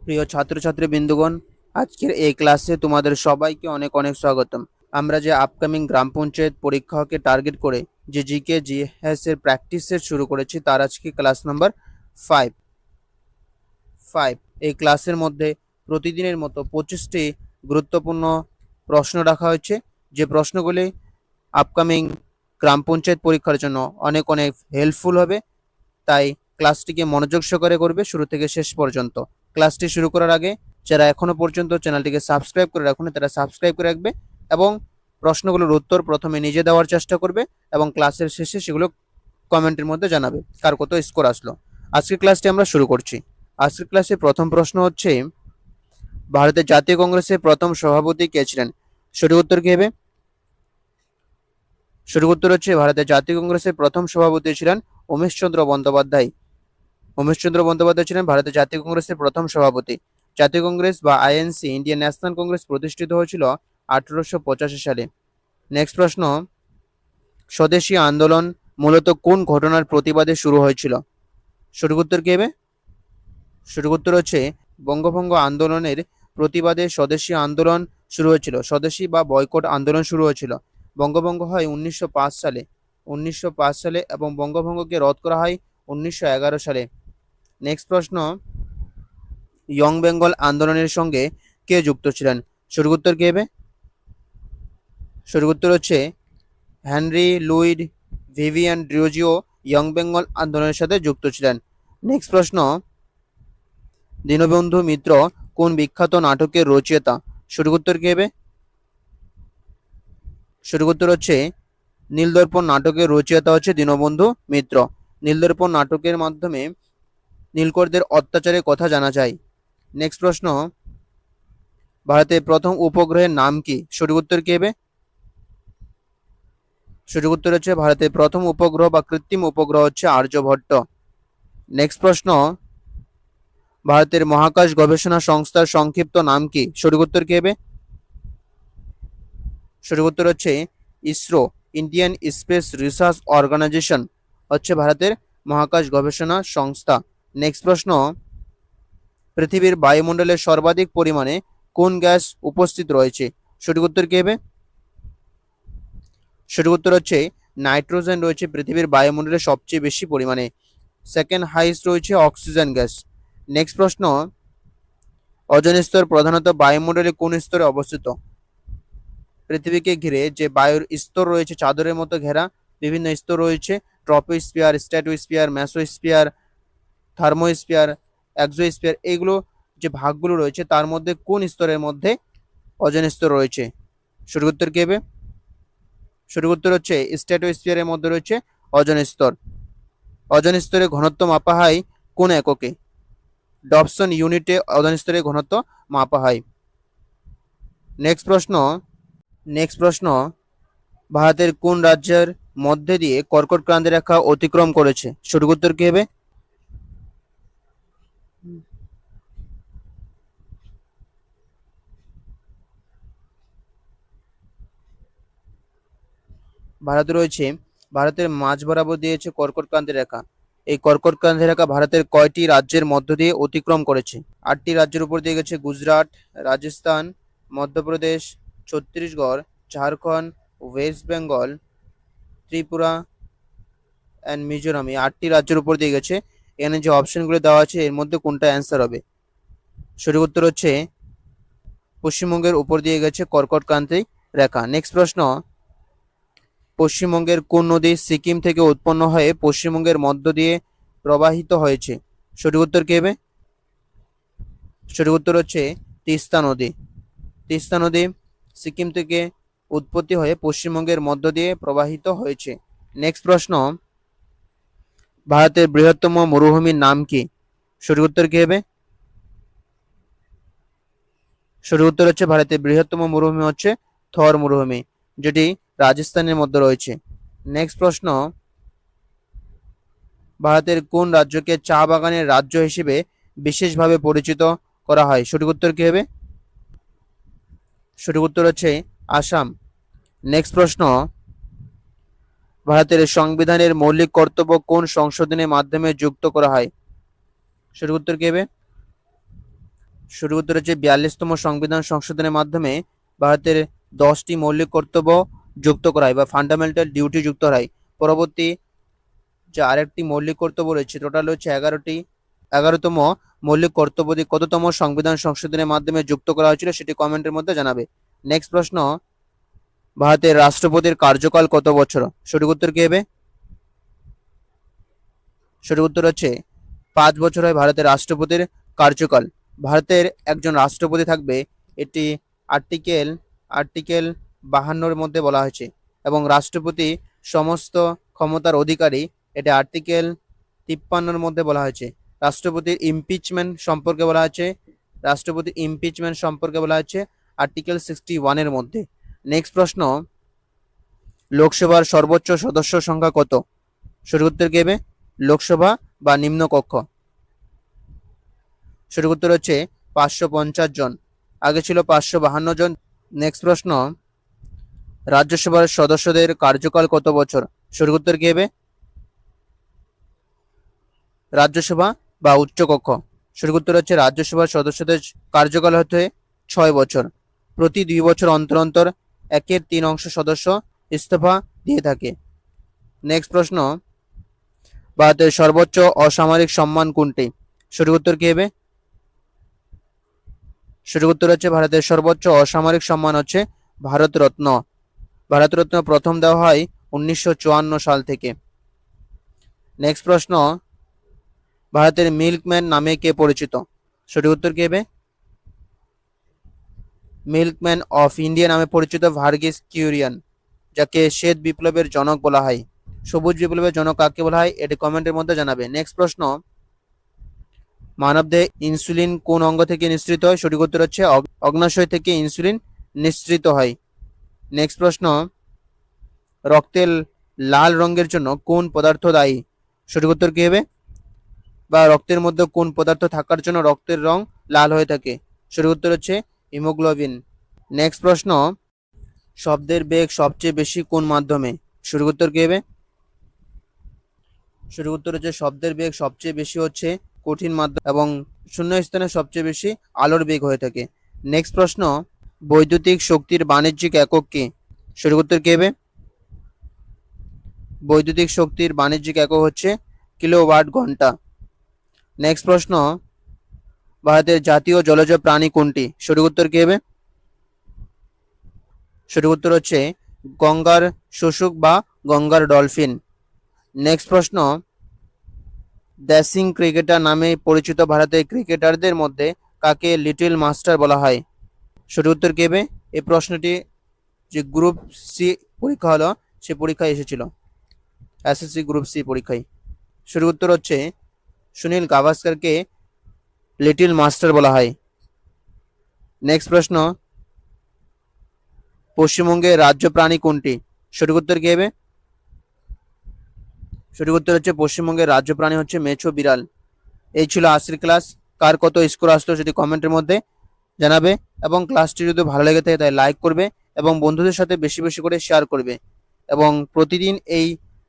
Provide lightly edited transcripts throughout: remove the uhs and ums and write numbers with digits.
প্রিয় ছাত্রছাত্রী বৃন্দগণ, আজকের এই ক্লাসে তোমাদের সবাইকে অনেক অনেক স্বাগতম। আমরা যে আপকামিং গ্রাম পঞ্চায়েত পরীক্ষাকে টার্গেট করে যে জিকে জিএস এর প্র্যাকটিস সেট শুরু করেছি, তার আজকে ক্লাস নাম্বার 5 5 এই ক্লাসের মধ্যে প্রতিদিনের মতো 25টি গুরুত্বপূর্ণ প্রশ্ন রাখা হয়েছে, যে প্রশ্নগুলি আপকামিং গ্রাম পঞ্চায়েত পরীক্ষার জন্য অনেক অনেক হেল্পফুল হবে। তাই ক্লাসটিকে মনোযোগ সহকারে করবে শুরু থেকে শেষ পর্যন্ত। ক্লাসটি শুরু করার আগে যারা এখনো পর্যন্ত চ্যানেলটিকে সাবস্ক্রাইব করে রাখুন, তারা সাবস্ক্রাইব করে রাখবে এবং প্রশ্নগুলোর উত্তর প্রথমে নিজে দেওয়ার চেষ্টা করবে এবং ক্লাসের শেষে সেগুলো কমেন্টের মধ্যে জানাবে কার কত স্কোর আসলো। আজকের ক্লাসটি আমরা শুরু করছি। আজকের ক্লাসে প্রথম প্রশ্ন হচ্ছে, ভারতের জাতীয় কংগ্রেসের প্রথম সভাপতি কে ছিলেন? সঠিক উত্তর কি হবে? সঠিক উত্তর হচ্ছে ভারতের জাতীয় কংগ্রেসের প্রথম সভাপতি ছিলেন উমেশচন্দ্র বন্দ্যোপাধ্যায়। উমেশচন্দ্র বন্দ্যোপাধ্যায় ছিলেন ভারতের জাতীয় কংগ্রেসের প্রথম সভাপতি। জাতীয় কংগ্রেস বা আইএনসি, ইন্ডিয়ান ন্যাশনাল কংগ্রেস, প্রতিষ্ঠিত হয়েছিল 1885 সালে। নেক্সট প্রশ্ন, স্বদেশী আন্দোলন মূলত কোন ঘটনার প্রতিবাদে শুরু হয়েছিল? সঠিক উত্তর কি হবে? সঠিক উত্তর হচ্ছে বঙ্গভঙ্গ আন্দোলনের প্রতিবাদে স্বদেশী আন্দোলন শুরু হয়েছিল। স্বদেশী বা বয়কট আন্দোলন শুরু হয়েছিল। বঙ্গভঙ্গ হয় 1905 সালে এবং বঙ্গভঙ্গকে রদ করা হয় 1911 সালে। নেক্সট প্রশ্ন, ইয়ং বেঙ্গল আন্দোলনের সঙ্গে কে যুক্ত ছিলেন? সঠিক উত্তর কি হবে? সঠিক উত্তর হচ্ছে হেনরি লুইড ভিভিয়ান ড্রিওজিও ইয়ং বেঙ্গল আন্দোলনের সাথে যুক্ত ছিলেন। নেক্সট প্রশ্ন, দীনবন্ধু মিত্র কোন বিখ্যাত নাটকের রচয়িতা? সঠিক উত্তর কি হবে? সঠিক উত্তর হচ্ছে নীলদর্পণ নাটকের রচয়িতা হচ্ছে দীনবন্ধু মিত্র। নীলদর্পণ নাটকের মাধ্যমে নীলকরদের অত্যাচারের কথা জানা যায়। নেক্সট প্রশ্ন, ভারতের প্রথম উপগ্রহের নাম কি? সঠিক উত্তর কি হবে? সঠিক উত্তর হচ্ছে ভারতের প্রথম উপগ্রহ বা কৃত্রিম উপগ্রহ হচ্ছে আর্যভট্ট। নেক্সট প্রশ্ন, ভারতের মহাকাশ গবেষণা সংস্থার সংক্ষিপ্ত নাম কি? সঠিক উত্তর কি হবে? সঠিক উত্তর হচ্ছে ISRO, Indian space research organisation হচ্ছে ভারতের মহাকাশ গবেষণা সংস্থা। নেক্সট প্রশ্ন, পৃথিবীর বায়ুমণ্ডলে সর্বাধিক পরিমাণে কোন গ্যাস উপস্থিত রয়েছে? সঠিক উত্তর কি হবে? সঠিক উত্তর হচ্ছে নাইট্রোজেন রয়েছে পৃথিবীর বায়ুমণ্ডলে সবচেয়ে বেশি পরিমাণে। সেকেন্ড হাইস্ট রয়েছে অক্সিজেন গ্যাস। নেক্সট প্রশ্ন, ওজোন স্তর প্রধানত বায়ুমণ্ডলে কোন স্তরে অবস্থিত? পৃথিবীকে ঘিরে যে বায়ুর স্তর রয়েছে চাদরের মতো ঘেরা, বিভিন্ন স্তর রয়েছে, troposphere, stratosphere, mesosphere, thermosphere, exosphere, এইগুলো যে ভাগগুলো রয়েছে তার মধ্যে কোন স্তরের মধ্যে ওজোন স্তর রয়েছে? সঠিক উত্তর কি হবে? সঠিক উত্তর হচ্ছে স্ট্র্যাটোস্ফিয়ারের মধ্যে রয়েছে ওজোন স্তর। ওজোন স্তরের ঘনত্ব মাপা হয় কোন এককে? ডবসন ইউনিটে ওজোন স্তরের ঘনত্ব মাপা হয়। নেক্সট প্রশ্ন, ভারতের কোন রাজ্যের মধ্যে দিয়ে কর্কট ক্রান্তি রেখা অতিক্রম করেছে? সঠিক উত্তর কি হবে? ভারত রয়েছে, ভারতের মাঝ বরাবর দিয়েছে কর্কট ক্রান্তি রেখা। এই কর্কট ক্রান্তি রেখা ভারতের কয়টি রাজ্যের মধ্য দিয়ে অতিক্রম করেছে? 8টি রাজ্যের উপর দিয়ে গেছে, গুজরাট, রাজস্থান, মধ্যপ্রদেশ, ছত্তিশগড়, ঝাড়খণ্ড, ওয়েস্ট বেঙ্গল, ত্রিপুরা অ্যান্ড মিজোরাম। এই 8টি রাজ্যের উপর দিয়ে গেছে। এখানে যে অপশনগুলো দেওয়া আছে এর মধ্যে কোনটা অ্যান্সার হবে? সঠিক উত্তর হচ্ছে পশ্চিমবঙ্গের উপর দিয়ে গেছে কর্কট ক্রান্তি রেখা। নেক্সট প্রশ্ন, পশ্চিমবঙ্গের কোন নদী সিকিম থেকে উৎপন্ন হয়ে পশ্চিমবঙ্গের মধ্য দিয়ে প্রবাহিত হয়েছে? সঠিক উত্তর কি হবে? সঠিক উত্তর হচ্ছে তিস্তা নদী। তিস্তা নদী সিকিম থেকে উৎপত্তি হয়ে পশ্চিমবঙ্গের মধ্য দিয়ে প্রবাহিত হয়েছে। নেক্সট প্রশ্ন, ভারতের বৃহত্তম মরুভূমির নাম কি? সঠিক উত্তর কি হবে? সঠিক উত্তর হচ্ছে ভারতের বৃহত্তম মরুভূমি হচ্ছে থর মরুভূমি, যেটি রাজস্থানের মধ্যে রয়েছে। নেক্সট প্রশ্ন, ভারতের কোন রাজ্যকে চা বাগানের রাজ্য হিসেবে বিশেষভাবে পরিচিত করা হয়? সঠিক উত্তর কি হবে? সঠিক উত্তর হচ্ছে আসাম। নেক্সট প্রশ্ন, ভারতের সংবিধানের মৌলিক কর্তব্য কোন সংশোধনের মাধ্যমে যুক্ত করা হয়? সঠিক উত্তর কি হবে? সঠিক উত্তর হচ্ছে 42তম সংবিধান সংশোধনের মাধ্যমে ভারতের 10টি মৌলিক কর্তব্য যুক্ত করা হয় বা ফান্ডামেন্টাল ডিউটি যুক্ত হয়। পরবর্তী যে আরেকটি মৌলিক কর্তব্য রয়েছে, টোটাল হচ্ছে 11তম মৌলিক কর্তব্যটি কততম সংবিধান সংশোধনের মাধ্যমে যুক্ত করা হয়েছিল সেটি কমেন্টের মধ্যে জানাবে। নেক্সট প্রশ্ন, ভারতের রাষ্ট্রপতির কার্যকাল কত বছর? সঠিক উত্তর কি হবে? সঠিক উত্তর হচ্ছে 5 বছর হয় ভারতের রাষ্ট্রপতির কার্যকাল। ভারতের একজন রাষ্ট্রপতি থাকবে, এটি আর্টিকেল 52 মধ্যে বলা হয়েছে, এবং রাষ্ট্রপতি সমস্ত ক্ষমতার অধিকারী, এটা আর্টিকেল 53 মধ্যে বলা হয়েছে। রাষ্ট্রপতির ইমপিচমেন্ট সম্পর্কে বলা হয়েছে আর্টিকেল 61 মধ্যে। নেক্সট প্রশ্ন, লোকসভার সর্বোচ্চ সদস্য সংখ্যা কত? সঠিক উত্তর কি হবে? লোকসভা বা নিম্নকক্ষ। সঠিক উত্তর হচ্ছে 550 জন, আগে ছিল 552 জন। নেক্সট প্রশ্ন, রাজ্যসভার সদস্যদের কার্যকাল কত বছর? সঠিক উত্তর কি হবে? রাজ্যসভা বা উচ্চকক্ষ। সঠিক উত্তর হচ্ছে রাজ্যসভার সদস্যদের কার্যকাল হতে 6 বছর। প্রতি 2 বছর অন্তর অন্তর 1/3 সদস্য ইস্তফা দিয়ে থাকে। নেক্সট প্রশ্ন, ভারতের সর্বোচ্চ অসামরিক সম্মান কোনটি? সঠিক উত্তর কি হবে? সঠিক উত্তর হচ্ছে ভারতের সর্বোচ্চ অসামরিক সম্মান হচ্ছে ভারতরত্ন। ভারতরত্ন প্রথম দেওয়া হয় 1954 সাল থেকে। নেক্সট প্রশ্ন, ভারতের মিল্কম্যান নামে কে পরিচিত? সঠিক উত্তর কি হবে? মিল্কম্যান অফ ইন্ডিয়া নামে পরিচিত ভার্গিস কুরিয়েন, যাকে শ্বেত বিপ্লবের জনক বলা হয়। সবুজ বিপ্লবের জনক কাকে বলা হয় এটি কমেন্টের মধ্যে জানাবে। নেক্সট প্রশ্ন, মানবদেহে ইনসুলিন কোন অঙ্গ থেকে নিঃসৃত হয়? সঠিক উত্তর হচ্ছে অগ্নাশয় থেকে ইনসুলিন নিঃসৃত হয়। নেক্সট প্রশ্ন, রক্তের লাল রঙের জন্য কোন পদার্থ দায়ী? সঠিক উত্তর কি হবে? বা রক্তের মধ্যে কোন পদার্থ থাকার জন্য রক্তের রং লাল হয়ে থাকে? সঠিক উত্তর হচ্ছে হিমোগ্লোবিন। নেক্সট প্রশ্ন, শব্দের বেগ সবচেয়ে বেশি কোন মাধ্যমে? সঠিক উত্তর কি হবে? সঠিক উত্তর হচ্ছে শব্দের বেগ সবচেয়ে বেশি হচ্ছে কঠিন মাধ্যম, এবং শূন্য স্থানে সবচেয়ে বেশি আলোর বেগ হয়ে থাকে। নেক্সট প্রশ্ন, বৈদ্যুতিক শক্তির বাণিজ্যিক একক কি? সঠিক উত্তর কি হবে? বৈদ্যুতিক শক্তির বাণিজ্যিক একক হচ্ছে কিলোওয়াট ঘন্টা। নেক্সট প্রশ্ন, ভারতের জাতীয় জলজ প্রাণী কোনটি? সঠিক উত্তর কি হবে? সঠিক উত্তর হচ্ছে গঙ্গার শুশুক বা গঙ্গার ডলফিন। নেক্সট প্রশ্ন, ড্যাশিং ক্রিকেটার নামে পরিচিত ভারতের ক্রিকেটারদের মধ্যে কাকে লিটল মাস্টার বলা হয়? সঠিক উত্তর কি হবে? এই প্রশ্নটি যে গ্রুপ সি পরীক্ষা হলো সে পরীক্ষায় এসেছিল, এসএসসি গ্রুপ সি পরীক্ষায়। সঠিক উত্তর হচ্ছে সুনীল গাভাস্করকে লিটল মাস্টার বলা হয়। নেক্সট প্রশ্ন, পশ্চিমবঙ্গের রাজ্য প্রাণী কোনটি? সঠিক উত্তর কি হবে? সঠিক উত্তর হচ্ছে পশ্চিমবঙ্গের রাজ্য প্রাণী হচ্ছে মেছো বিড়াল। এই ছিল আজকের ক্লাস। কার কত স্কোর আসলো সেটি কমেন্টের মধ্যে জানাবে, এবং ক্লাসটি যদি ভালো লেগে থাকে তাই লাইক করবে এবং বন্ধুদের সাথে বেশি বেশি করে শেয়ার করবে, এবং প্রতিদিন এই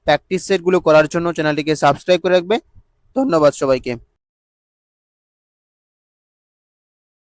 প্র্যাকটিস সেটগুলো করার জন্য চ্যানেলটিকে সাবস্ক্রাইব করে রাখবে। ধন্যবাদ সবাইকে।